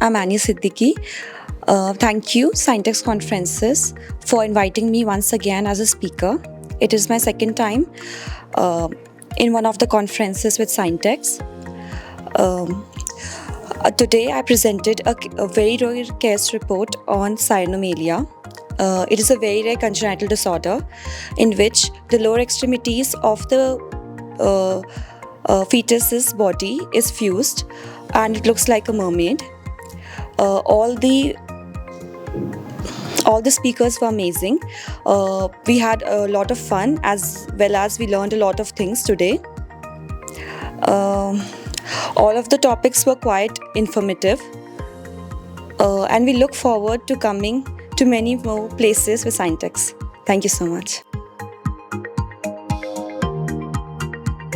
I'm Annie Siddiqui. Thank you, Scientex Conferences, for inviting me once again as a speaker. It is my second time in one of the conferences with Scientex. Today, I presented a very rare case report on cyanomelia. It is a very rare congenital disorder in which the lower extremities of the fetus's body is fused and it looks like a mermaid. All the speakers were amazing. We had a lot of fun as well as we learned a lot of things today. All of the topics were quite informative, and we look forward to coming to many more places with Scientex. Thank you so much.